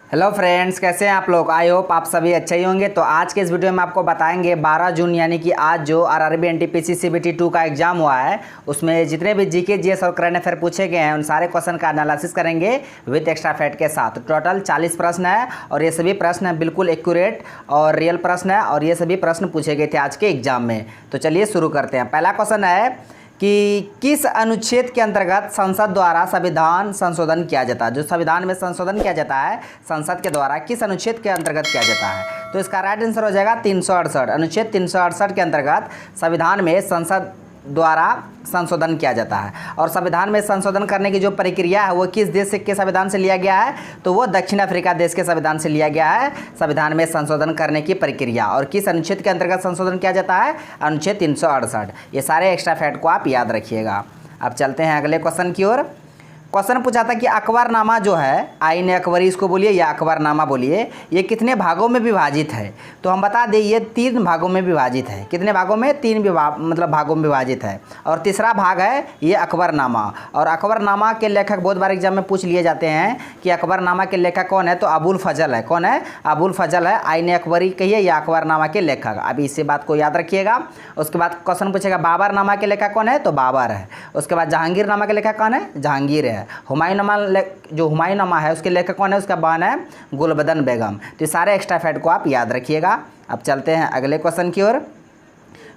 Hello friends, कैसे हैं आप लोग। आई होप आप सभी अच्छे ही होंगे। तो आज के इस वीडियो में आपको बताएंगे 12 जून यानी कि आज जो आरआरबी एनटीपीसी सीबीटी 2 का एग्जाम हुआ है उसमें जितने भी जीके जीएस और करंट अफेयर पूछे गए हैं उन सारे क्वेश्चन का एनालिसिस करेंगे विद एक्स्ट्रा फैक्ट के साथ। टोटल 40 प्रश्न है और ये सभी प्रश्न बिल्कुल एक्यूरेट और रियल प्रश्न है और ये सभी प्रश्न पूछे गए थे आज के एग्जाम में। तो चलिए शुरू करते हैं। पहला क्वेश्चन है कि किस अनुच्छेद के अंतर्गत संसद द्वारा संविधान संशोधन किया जाता है। जो संविधान में संशोधन किया जाता है संसद के द्वारा किस अनुच्छेद के अंतर्गत किया जाता है। तो इसका राइट आंसर हो जाएगा 368। अनुच्छेद 368 के अंतर्गत संविधान में संसद द्वारा संशोधन किया जाता है। और संविधान में संशोधन करने की जो प्रक्रिया है वो किस देश के संविधान से लिया गया है, तो वो दक्षिण अफ्रीका देश के संविधान से लिया गया है संविधान में संशोधन करने की प्रक्रिया। और किस अनुच्छेद के अंतर्गत संशोधन किया जाता है, अनुच्छेद 368। ये सारे एक्स्ट्रा फैक्ट को आप याद रखिएगा। अब चलते हैं अगले क्वेश्चन की ओर। क्वेश्चन पूछा था कि अकबरनामा जो है, आईन अकबरी इसको बोलिए या अकबरनामा बोलिए, ये कितने भागों में विभाजित है। तो हम बता दें ये 3 भागों में विभाजित है। कितने भागों में, 3 भागों में विभाजित है। और तीसरा भाग है ये अकबरनामा। और अकबरनामा के लेखक बहुत बार एग्जाम में पूछ लिए जाते हैं कि अकबरनामा के लेखक कौन है, तो अबुल फजल है। कौन है, अबुल फजल है। आईन अकबरी कहिए या अकबरनामा के लेखक, अभी इसी बात को याद रखिएगा। उसके बाद क्वेश्चन पूछेगा बाबरनामा के लेखक कौन है, तो बाबर है। उसके बाद जहांगीरनामा के लेखक कौन है, जहांगीर है। हुमायूंनामा जो हुमायूंनामा है उसके लेखक कौन है, उसका बहन है गुलबदन बेगम। तो ये सारे एक्स्ट्रा फैक्ट को आप याद रखिएगा। अब चलते हैं अगले क्वेश्चन की ओर।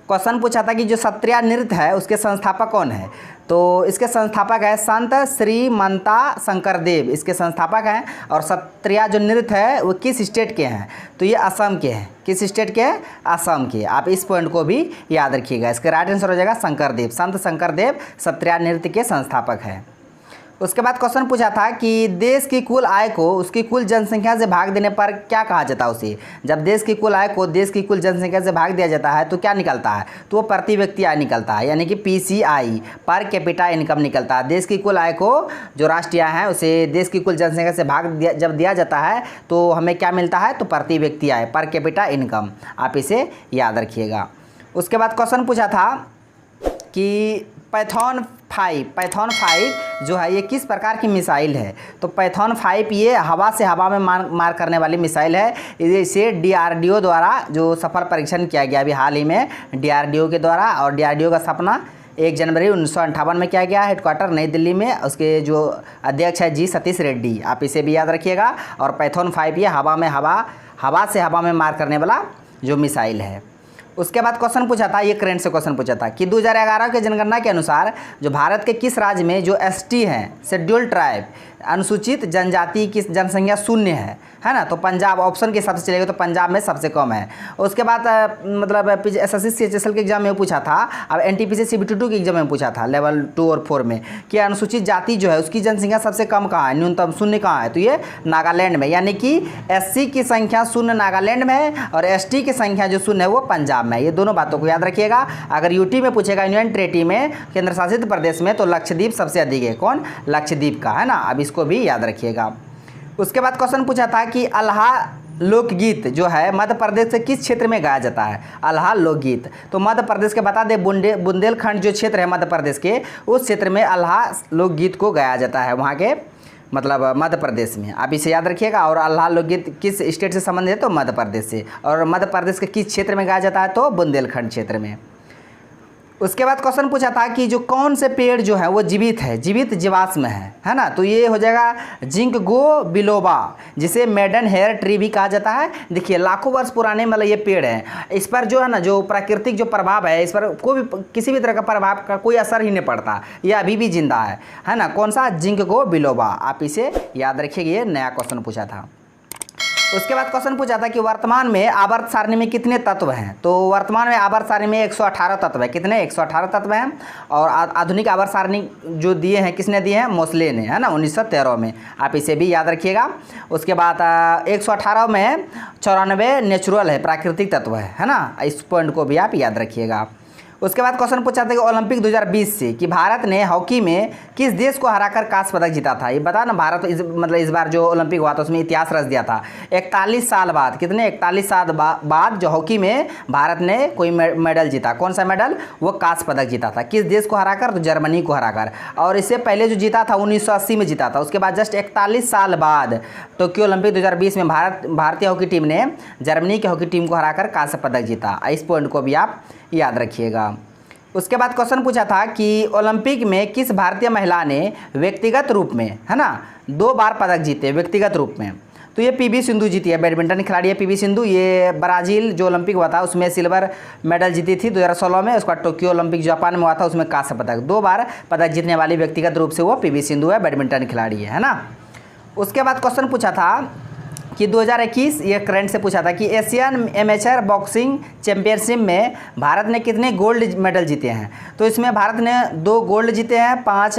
क्वेश्चन पूछा था कि जो सत्रिया नृत्य है उसके संस्थापक कौन है। तो इसके संस्थापक है संत श्रीमंता शंकरदेव, इसके संस्थापक हैं। और सत्रिया जो नृत्य है वो किस स्टेट के हैं, तो ये असम के हैं। किस स्टेट के हैं, असम के। आप इस पॉइंट को भी याद रखिएगा। इसका राइट आंसर हो जाएगा शंकरदेव। संत शंकरदेव सत्रिया नृत्य के संस्थापक हैं। उसके बाद क्वेश्चन पूछा था कि देश की कुल आय को उसकी कुल जनसंख्या से भाग देने पर क्या कहा जाता है उसे। जब देश की कुल आय को देश की कुल जनसंख्या से भाग दिया जाता है तो क्या निकलता है, तो वो प्रति व्यक्ति आय निकलता है, यानी कि पीसीआई, पर कैपिटा इनकम निकलता है। देश की कुल आय को जो राष्ट्रीय आय है उसे देश की कुल जनसंख्या से भाग जब दिया जाता है तो हमें क्या मिलता है, तो प्रति व्यक्ति आय, पर कैपिटा इनकम। आप इसे याद रखिएगा। उसके बाद क्वेश्चन पूछा था कि पाइथन 5 जो है ये किस प्रकार की मिसाइल है। तो पाइथन 5 ये हवा से हवा में मार करने वाली मिसाइल है। इसे डीआरडीओ द्वारा जो सफल परीक्षण किया गया अभी हाल ही में डीआरडीओ के द्वारा। और डीआरडीओ का स्थापना 1 जनवरी 1958 में किया गया। हेडक्वार्टर नई दिल्ली में। उसके जो अध्यक्ष है जी सतीश रेड्डी। आप इसे भी याद रखिएगा। और पाइथन 5 ये हवा से हवा में मार करने वाला जो मिसाइल है। उसके बाद क्वेश्चन पूछा था, ये करंट से क्वेश्चन पूछा था कि 2011 के जनगणना के अनुसार जो भारत के किस राज्य में जो एसटी हैं, शेड्यूल्ड ट्राइब, अनुसूचित जनजाति की जनसंख्या 0 है ना। तो पंजाब ऑप्शन के हिसाब से चलेगा तो पंजाब में सबसे कम है। उसके बाद मतलब एसएससी सीएचएसएल के एग्जाम में पूछा था, अब एनटीपीसी सीबीटी 2 के एग्जाम में पूछा था लेवल 2 और 4 में कि अनुसूचित जाति जो है उसकी जनसंख्या सबसे कम कहाँ है, न्यूनतम 0 कहाँ है, तो ये नागालैंड में। यानी कि एससी की संख्या 0 नागालैंड में है और एसटी की संख्या जो 0 है वो पंजाब में। ये दोनों बातों को याद रखिएगा। अगर यूटी में पूछेगा, यूनियन टेरिटरी में, केंद्र शासित प्रदेश में, तो लक्षद्वीप सबसे अधिक है। कौन, लक्षद्वीप का, है ना। अब इसको भी याद रखिएगा। उसके बाद क्वेश्चन पूछा था कि अल्हा लोकगीत जो है मध्य प्रदेश से किस क्षेत्र में गाया जाता है। अल्हा लोकगीत तो मध्य प्रदेश के बता दें बुंदेलखंड जो क्षेत्र है मध्य प्रदेश के, उस क्षेत्र में अल्हा लोकगीत को गाया जाता है, वहाँ के मतलब मध्य प्रदेश में। आप इसे याद रखिएगा। और अल्हा लोकगीत किस स्टेट से संबंधित है, तो मध्य प्रदेश से। और मध्य प्रदेश के किस क्षेत्र में गाया जाता है, तो बुंदेलखंड क्षेत्र में। उसके बाद क्वेश्चन पूछा था कि जो कौन से पेड़ जो है वो जीवित है, जीवित जीवाश्म है ना। तो ये हो जाएगा जिंकगो बिलोबा, जिसे मेडन हेयर ट्री भी कहा जाता है। देखिए लाखों वर्ष पुराने मतलब ये पेड़ है। इस पर जो है ना जो प्राकृतिक जो प्रभाव है, इस पर कोई भी किसी भी तरह का प्रभाव का कोई असर ही नहीं पड़ता, ये अभी भी जिंदा है ना। कौन सा, जिंकगो बिलोबा। आप इसे याद रखिएगा, ये नया क्वेश्चन पूछा था। उसके बाद क्वेश्चन पूछा था कि वर्तमान में आवर्त सारणी में कितने तत्व हैं। तो वर्तमान में आवर्त सारणी में 118 तत्व है। कितने, 118 तत्व हैं। और आधुनिक आवर्त सारणी जो दिए हैं, किसने दिए हैं, मोसले ने, है ना, 1913 में। आप इसे भी याद रखिएगा। उसके बाद 118 में 94 नेचुरल है, प्राकृतिक तत्व है ना। इस पॉइंट को भी आप याद रखिएगा। उसके बाद क्वेश्चन पूछा था कि ओलंपिक 2020 से कि भारत ने हॉकी में किस देश को हराकर कांस्य पदक जीता था। ये बता ना, भारत इस बार जो ओलंपिक हुआ था उसमें इतिहास रच दिया था। 41 साल बाद, कितने 41 साल बाद जो हॉकी में भारत ने कोई मेडल जीता। कौन सा मेडल? वो कांस्य पदक जीता था। किस देश को हराकर? तो जर्मनी को हराकर। और इससे पहले जो जीता था 1980 में जीता था। उसके बाद जस्ट 41 साल बाद टोक्यो ओलंपिक 2020 में भारतीय हॉकी टीम ने जर्मनी की हॉकी टीम को हराकर कांस्य पदक जीता। इस पॉइंट को भी आप याद रखिएगा। उसके बाद क्वेश्चन पूछा था कि ओलंपिक में किस भारतीय महिला ने व्यक्तिगत रूप में, है ना, 2 बार पदक जीते व्यक्तिगत रूप में। तो ये पीवी सिंधु जीती है, बैडमिंटन खिलाड़ी है पीवी सिंधु। ये ब्राज़ील जो ओलंपिक हुआ था उसमें सिल्वर मेडल जीती थी 2016 में। उसके बाद टोक्यो ओलंपिक जापान में हुआ था, उसमें कांस्य पदक। 2 बार पदक जीतने वाली व्यक्तिगत रूप से वो पीवी सिंधु है, बैडमिंटन खिलाड़ी है ना। उसके बाद क्वेश्चन पूछा था कि 2021, ये करंट से पूछा था कि एशियन एमेचर बॉक्सिंग चैंपियनशिप में भारत ने कितने गोल्ड मेडल जीते हैं। तो इसमें भारत ने 2 गोल्ड जीते हैं, 5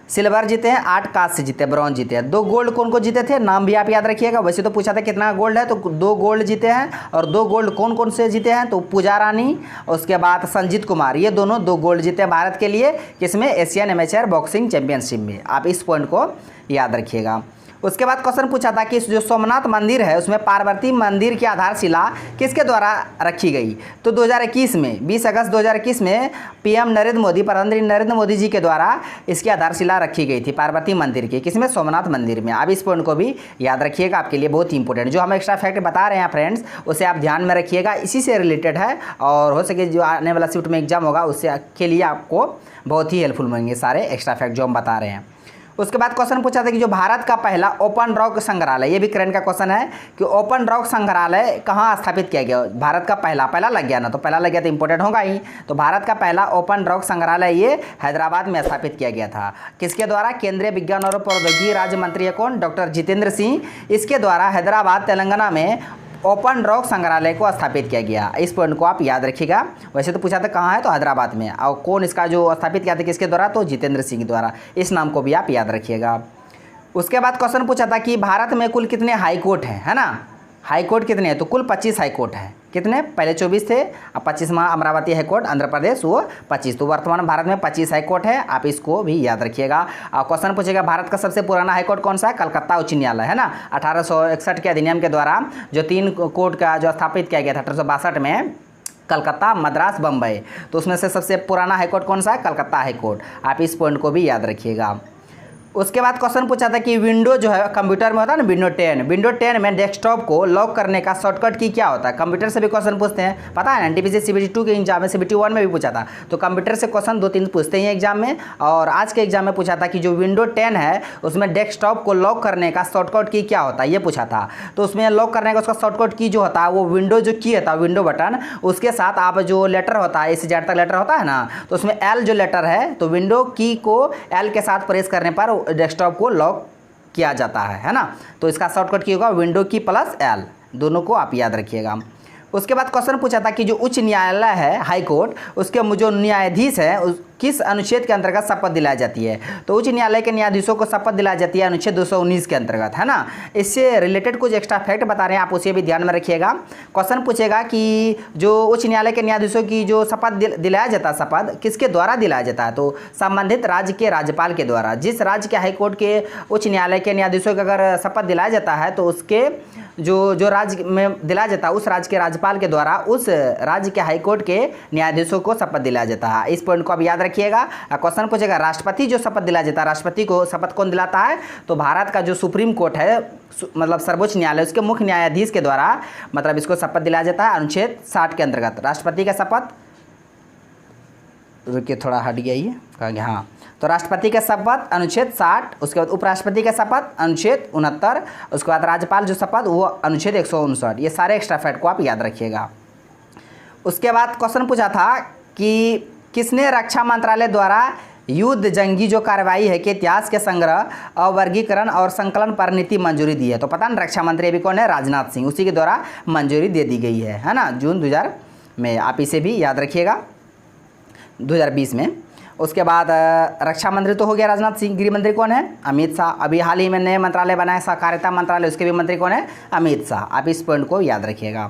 सिल्वर जीते हैं, 8 कांस्य जीते, ब्रॉन्ज जीते हैं। 2 गोल्ड कौन कौन जीते थे, नाम भी आप याद रखिएगा। वैसे तो पूछा था कितना गोल्ड है, तो 2 गोल्ड जीते हैं। और 2 गोल्ड कौन कौन से जीते हैं, तो पूजा रानी, उसके बाद संजीत कुमार, ये दोनों 2 गोल्ड जीते हैं भारत के लिए। किसमें? एशियन एमेचर बॉक्सिंग चैंपियनशिप में। आप इस पॉइंट को याद रखिएगा। उसके बाद क्वेश्चन पूछा था कि जो सोमनाथ मंदिर है उसमें पार्वती मंदिर की आधारशिला किसके द्वारा रखी गई। तो 2021 में 20 अगस्त 2021 में पीएम नरेंद्र मोदी, प्रधानमंत्री नरेंद्र मोदी जी के द्वारा इसकी आधारशिला रखी गई थी पार्वती मंदिर की। किसमें? सोमनाथ मंदिर में। आप इस पॉइंट को भी याद रखिएगा, आपके लिए बहुत ही इंपॉर्टेंट। जो हम एक्स्ट्रा फैक्ट बता रहे हैं फ्रेंड्स, उसे आप ध्यान में रखिएगा, इसी से रिलेटेड है। और हो सके जो आने वाला शिफ्ट में एग्जाम होगा उससे के लिए आपको बहुत ही हेल्पफुल होंगे सारे एक्स्ट्रा फैक्ट जो हम बता रहे हैं। उसके बाद क्वेश्चन पूछा था कि जो भारत का पहला ओपन रॉक संग्रहालय, ये भी करंट का क्वेश्चन है कि ओपन रॉक संग्रहालय कहाँ स्थापित किया गया। भारत का पहला लग गया ना, तो पहला लग गया तो इंपॉर्टेंट होगा ही। तो भारत का पहला ओपन रॉक संग्रहालय ये हैदराबाद में स्थापित किया गया था। किसके द्वारा? केंद्रीय विज्ञान और प्रौद्योगिकी राज्य मंत्री है कौन? डॉक्टर जितेंद्र सिंह। इसके द्वारा हैदराबाद तेलंगाना में ओपन रॉक संग्रहालय को स्थापित किया गया। इस पॉइंट को आप याद रखिएगा। वैसे तो पूछा था कहाँ है, तो हैदराबाद में। और कौन इसका जो स्थापित किया था किसके द्वारा? तो जितेंद्र सिंह द्वारा। इस नाम को भी आप याद रखिएगा। उसके बाद क्वेश्चन पूछा था कि भारत में कुल कितने हाई कोर्ट हैं, है ना। हाई कोर्ट कितने हैं? तो कुल 25 हाई कोर्ट हैं। कितने? पहले 24 थे, अब 25वां अमरावती हाई कोर्ट आंध्र प्रदेश, वो 25। तो वर्तमान भारत में 25 हाई कोर्ट है। आप इसको भी याद रखिएगा। और क्वेश्चन पूछेगा भारत का सबसे पुराना हाई कोर्ट कौन सा है? कलकत्ता उच्च न्यायालय, है ना। 1861 के अधिनियम के द्वारा जो 3 कोर्ट का जो स्थापित किया गया था 1862 में, कलकत्ता, मद्रास, बम्बई। तो उसमें से सबसे पुराना हाई कोर्ट कौन सा है? Calcutta high court. आप इस पॉइंट को भी याद रखिएगा। उसके बाद क्वेश्चन पूछा था कि विंडो जो है कंप्यूटर में होता है ना, विंडो 10 में डेस्कटॉप को लॉक करने का शॉर्टकट की क्या होता है। कंप्यूटर से भी क्वेश्चन पूछते हैं, पता है ना। एनटीपीसी सीबीटी 2 के एग्जाम में, सीबीटी 1 में भी पूछा था। तो कंप्यूटर से क्वेश्चन 2-3 पूछते हैं एग्जाम में। और आज के एग्जाम में पूछा था कि जो विंडो 10 है उसमें डेस्कटॉप को लॉक करने का शॉर्टकट की क्या होता है, ये पूछा था। तो उसमें लॉक करने का उसका शॉर्टकट की जो होता है वो विंडो जो की होता है, विंडो बटन, उसके साथ आप जो लेटर होता है, A से Z तक लेटर होता है ना, तो उसमें L जो लेटर है, तो विंडो की को L के साथ प्रेस करने पर डेस्कटॉप को लॉक किया जाता है ना। तो इसका शॉर्टकट की होगा विंडो की प्लस L, दोनों को आप याद रखिएगा। उसके बाद क्वेश्चन पूछा था कि जो उच्च न्यायालय है हाई कोर्ट, उसके जो न्यायाधीश है किस अनुच्छेद के अंतर्गत शपथ दिलाई जाती है। तो उच्च न्यायालय के न्यायाधीशों को शपथ दिलाई जाती है अनुच्छेद 219 के अंतर्गत, है ना। इससे रिलेटेड कुछ एक्स्ट्रा फैक्ट बता रहे हैं, आप उसे भी ध्यान में रखिएगा। क्वेश्चन पूछेगा कि जो उच्च न्यायालय के न्यायाधीशों की जो शपथ दिलाया जाता है, शपथ किसके द्वारा दिलाया जाता है। तो संबंधित राज्य के राज्यपाल के द्वारा। जिस राज्य के हाईकोर्ट के उच्च न्यायालय के न्यायाधीशों को अगर शपथ दिलाया जाता है तो उसके जो राज्य में दिलाया जाता है उस राज्य के राज्यपाल के द्वारा उस राज्य के हाईकोर्ट के न्यायाधीशों को शपथ दिलाया जाता है। इस पॉइंट को आप याद रखिएगा। क्वेश्चन पूछेगा राष्ट्रपति जो शपथ दिलाया जाता है, राष्ट्रपति को शपथ कौन दिलाता है। तो भारत का जो सुप्रीम कोर्ट है, मतलब सर्वोच्च न्यायालय, उसके मुख्य न्यायाधीश के द्वारा मतलब इसको शपथ दिलाया जाता है अनुच्छेद 60 के अंतर्गत। राष्ट्रपति का शपथ, रुकिए थोड़ा हट गया ये, कहेंगे हाँ। तो राष्ट्रपति का शपथ अनुच्छेद 60, उसके बाद उपराष्ट्रपति का शपथ अनुच्छेद 69, उसके बाद राज्यपाल जो शपथ वो अनुच्छेद 159। ये सारे एक्स्ट्रा फैक्ट को आप याद रखिएगा। उसके बाद क्वेश्चन पूछा था कि किसने रक्षा मंत्रालय द्वारा युद्ध जंगी जो कार्रवाई है के इतिहास के संग्रह और वर्गीकरण और संकलन पर नीति मंजूरी दी है। तो पता ना रक्षा मंत्री अभी कौन है, राजनाथ सिंह, उसी के द्वारा मंजूरी दे दी गई है ना, जून 2000 में। आप इसे भी याद रखिएगा, 2020 में। उसके बाद रक्षा मंत्री तो हो गया राजनाथ सिंह। गृह मंत्री कौन है, अमित शाह। अभी हाल ही में नए मंत्रालय बनाए सहकारिता मंत्रालय, उसके भी मंत्री कौन है, अमित शाह। आप इस पॉइंट को याद रखिएगा।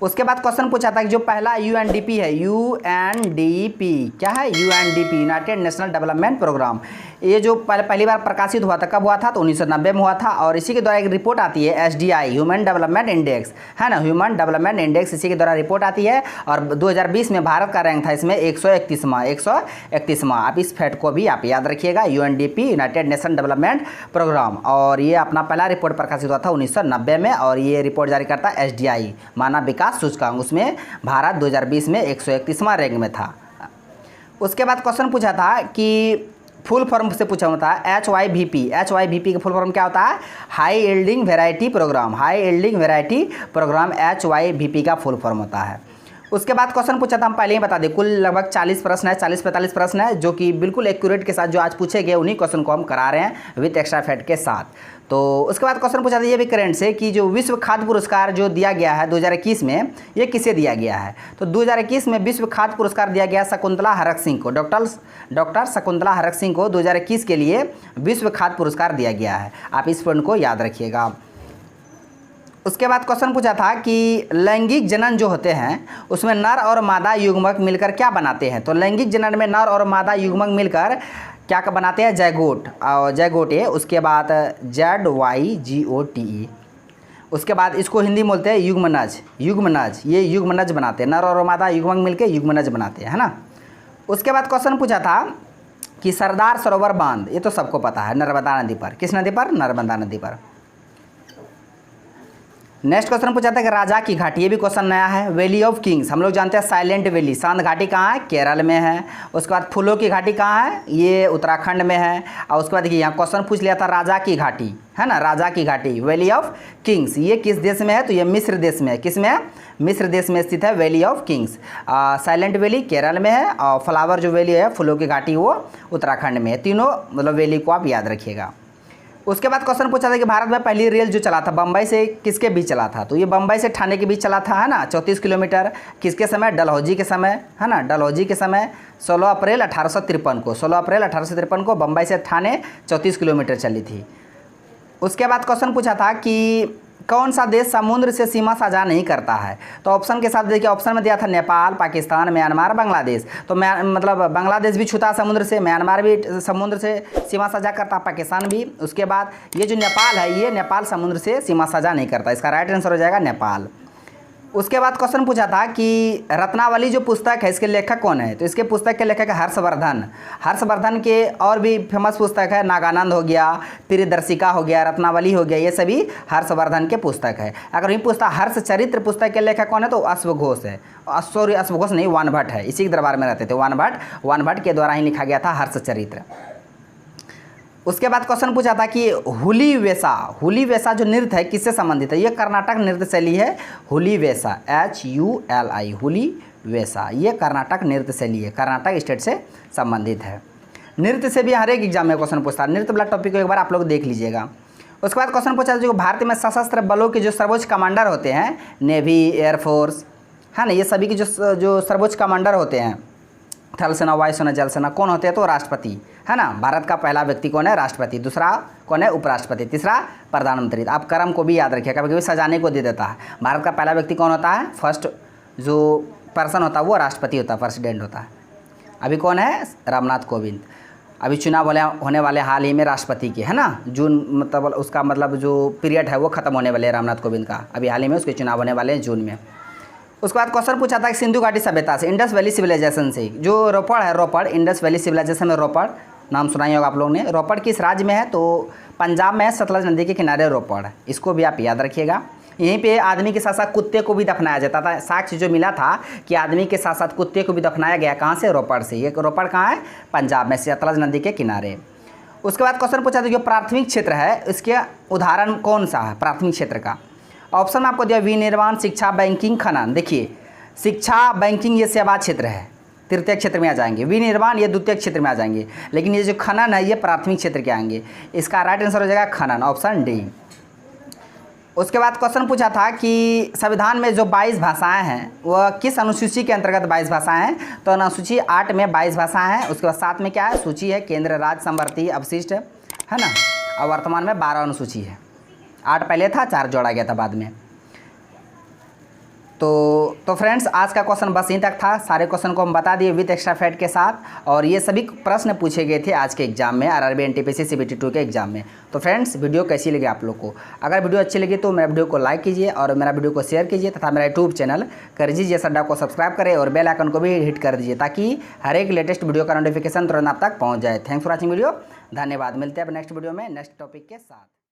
उसके बाद क्वेश्चन पूछा था कि जो पहला यूएनडीपी है, यूएनडीपी क्या है, UNDP United National Development Programme, ये जो पहली बार प्रकाशित हुआ था कब हुआ था, तो 1990 में हुआ था। और इसी के द्वारा एक रिपोर्ट आती है एसडीआई, ह्यूमन डेवलपमेंट इंडेक्स, है ना, ह्यूमन डेवलपमेंट इंडेक्स, इसी के द्वारा रिपोर्ट आती है। और 2020 में भारत का रैंक था इसमें 131वां। आप इस फैक्ट को भी आप याद रखिएगा, UNDP United Nation Development Programme, और ये अपना पहला रिपोर्ट प्रकाशित हुआ था 1990 में। और ये रिपोर्ट जारी करता है एसडीआई, मानव विकास सूचकांक, उसमें भारत 2020 में 131वां रैंक में था। उसके बाद क्वेश्चन पूछा था कि फुल फॉर्म से पूछा होता है HYVP का फुल फॉर्म क्या होता है, high yielding variety programme, high yielding variety programme HYVP का फुल फॉर्म होता है। उसके बाद क्वेश्चन पूछा था, हम पहले ही बता दें, कुल लगभग 40 प्रश्न है, 40-45 प्रश्न है, जो कि बिल्कुल एक्यूरेट के साथ जो आज पूछे गए उन्हीं क्वेश्चन को हम करा रहे हैं विथ एक्स्ट्रा फैक्ट के साथ। तो उसके बाद क्वेश्चन पूछा था ये भी करेंट से कि जो विश्व खाद्य पुरस्कार जो दिया गया है 2021 में, ये किसे दिया गया है, तो 2021 में विश्व खाद्य पुरस्कार दिया गया शकुंतला हरक सिंह को, डॉक्टर शकुंतला हरक सिंह को 2021 के लिए विश्व खाद्य पुरस्कार दिया गया है। आप इस पॉइंट को याद रखिएगा। उसके बाद क्वेश्चन पूछा था कि लैंगिक जनन जो होते हैं उसमें नर और मादा युग्मक मिलकर क्या बनाते हैं, तो लैंगिक जनन में नर और मादा युग्मक मिलकर क्या बनाते हैं, जैगोट, और जैगोट है। उसके बाद ZYGOTE, उसके बाद इसको हिंदी में बोलते हैं युग्मनज, ये युग्मनज बनाते हैं, नर और मादा युग्मक मिलकर युग्मनज बनाते हैं, है ना। उसके बाद क्वेश्चन पूछा था कि सरदार सरोवर बांध, ये तो सबको पता है, नर्मदा नदी पर, किस नदी पर, नर्मदा नदी पर। नेक्स्ट क्वेश्चन पूछा था कि राजा की घाटी, ये भी क्वेश्चन नया है। वैली ऑफ किंग्स, हम लोग जानते हैं साइलेंट वैली, शांत घाटी कहाँ है, केरल में है। उसके बाद फूलों की घाटी कहाँ है, ये उत्तराखंड में है। और उसके बाद देखिए यहाँ क्वेश्चन पूछ लिया था राजा की घाटी, है ना, राजा की घाटी वैली ऑफ किंग्स, ये किस देश में है, तो ये मिस्र देश में है। किस में है, मिस्र देश में स्थित है valley of Kings. Silent valley Kerala में है, और फ्लावर जो वैली है, फूलों की घाटी, वो उत्तराखंड में है। तीनों मतलब वैली को आप याद रखिएगा। उसके बाद क्वेश्चन पूछा था कि भारत में पहली रेल जो चला था बम्बई से किसके बीच चला था, तो ये बम्बई से ठाणे के बीच चला था, है ना, 34 किलोमीटर। किसके समय, डलहौजी के समय, है ना, डलहौजी के समय 16 अप्रैल 1853 को बम्बई से ठाणे 34 किलोमीटर चली थी। उसके बाद क्वेश्चन पूछा था कि कौन सा देश समुद्र से सीमा साझा नहीं करता है, तो ऑप्शन के साथ देखिए, ऑप्शन में दिया था नेपाल, पाकिस्तान, म्यांमार, बांग्लादेश। तो मतलब बांग्लादेश भी छूता समुद्र से, म्यांमार भी समुद्र से सीमा साझा करता, पाकिस्तान भी। उसके बाद ये जो नेपाल है, ये नेपाल समुद्र से सीमा साझा नहीं करता, इसका राइट आंसर हो जाएगा नेपाल। उसके बाद क्वेश्चन पूछा था कि रत्नावली जो पुस्तक है इसके लेखक कौन है, तो इसके पुस्तक के लेखक है हर्षवर्धन के और भी फेमस पुस्तक है, नागानंद हो गया, प्रियदर्शिका हो गया, रत्नावली हो गया, ये सभी हर्षवर्धन के पुस्तक है। अगर ये पुस्तक हर्षचरित्र पुस्तक के लेखक कौन है, तो अश्वघोष है, सॉरी अश्वघोष नहीं, वानभट्ट है, इसी के दरबार में रहते थे वानभट्ट के द्वारा ही लिखा गया था हर्षचरित्र। उसके बाद क्वेश्चन पूछा था कि हुली वैसा जो नृत्य है किससे संबंधित है, ये कर्नाटक नृत्य शैली है, हुली वैसा, HULI, हुली वैसा, ये कर्नाटक नृत्य शैली है, कर्नाटक स्टेट से संबंधित है। नृत्य से भी हर एक एग्जाम में क्वेश्चन पूछता है, नृत्य वाला टॉपिक को एक बार आप लोग देख लीजिएगा। उसके बाद क्वेश्चन पूछा था जो भारत में सशस्त्र बलों के जो सर्वोच्च कमांडर होते हैं, नेवी, एयरफोर्स, है ना, ये सभी के जो सर्वोच्च कमांडर होते हैं, थल सेना, वायुसेना, जल सेना, कौन होते हैं, तो राष्ट्रपति, है ना। भारत का पहला व्यक्ति कौन है, राष्ट्रपति। दूसरा कौन है, उपराष्ट्रपति। तीसरा प्रधानमंत्री। आप क्रम को भी याद रखिए, कभी कभी सजाने को दे देता है। भारत का पहला व्यक्ति कौन होता है, फर्स्ट जो पर्सन होता है वो राष्ट्रपति होता है, प्रेसिडेंट होता है। अभी कौन है, रामनाथ कोविंद। अभी चुनाव होने वाले हाल ही में राष्ट्रपति के, है ना, जून, मतलब उसका मतलब जो पीरियड है वो खत्म होने वाले रामनाथ कोविंद का, अभी हाल ही में उसके चुनाव होने वाले हैं जून में। उसके बाद क्वेश्चन पूछा था कि सिंधु घाटी सभ्यता से, इंडस वैली सिविलाइजेशन से, जो रोपड़ है, रोपड़, इंडस वैली सिविलाइजेशन में रोपड़, नाम सुना ही होगा आप लोगों ने। रोपड़ किस राज्य में है, तो पंजाब में है, सतलज नदी के किनारे रोपड़, इसको भी आप याद रखिएगा। यहीं पे आदमी के साथ साथ कुत्ते को भी दफनाया जाता था, साक्ष्य जो मिला था कि आदमी के साथ साथ कुत्ते को भी दफनाया गया, कहाँ से, रोपड़ से। ये रोपड़ कहाँ है, पंजाब में, सतलज नदी के किनारे। उसके बाद क्वेश्चन पूछा था जो प्राथमिक क्षेत्र है इसके उदाहरण कौन सा है, प्राथमिक क्षेत्र का। ऑप्शन में आपको दिया विनिर्माण, शिक्षा, बैंकिंग, खनन। देखिए शिक्षा, बैंकिंग ये सेवा क्षेत्र है, तृतीय क्षेत्र में आ जाएंगे। विनिर्माण ये द्वितीय क्षेत्र में आ जाएंगे, लेकिन ये जो खनन है ये प्राथमिक क्षेत्र के आएंगे। इसका राइट आंसर हो जाएगा खनन, ऑप्शन डी। उसके बाद क्वेश्चन पूछा था कि संविधान में जो 22 भाषाएं हैं वह किस अनुसूची के अंतर्गत 22 भाषाएं हैं, तो अनुसूची 8 में 22 भाषाएं हैं। उसके बाद 7 में क्या है, सूची है, केंद्र, राज्य, समवर्ती, अवशिष्ट, है ना, और वर्तमान में 12 अनुसूची है। 8 पहले था, 4 जोड़ा गया था बाद में। तो फ्रेंड्स आज का क्वेश्चन बस यहीं तक था। सारे क्वेश्चन को हम बता दिए विद एक्स्ट्रा फैक्ट के साथ, और ये सभी प्रश्न पूछे गए थे आज के एग्जाम में, आरआरबी एनटीपीसी सीबीटी 2 के एग्जाम में। तो फ्रेंड्स वीडियो कैसी लगी आप लोग को? अगर वीडियो अच्छी लगी तो मेरा वीडियो को लाइक कीजिए और मेरा वीडियो को शेयर कीजिए तथा मेरा यूट्यूब चैनल करेजी अड्डा को सब्सक्राइब करें और बेल आइकन को भी हिट कर दीजिए ताकि हर एक लेटेस्ट वीडियो का नोटिफिकेशन तुरंत आप तक पहुँच जाए। Thanks for watching video. धन्यवाद। मिलते हैं अब नेक्स्ट वीडियो में नेक्स्ट टॉपिक के साथ।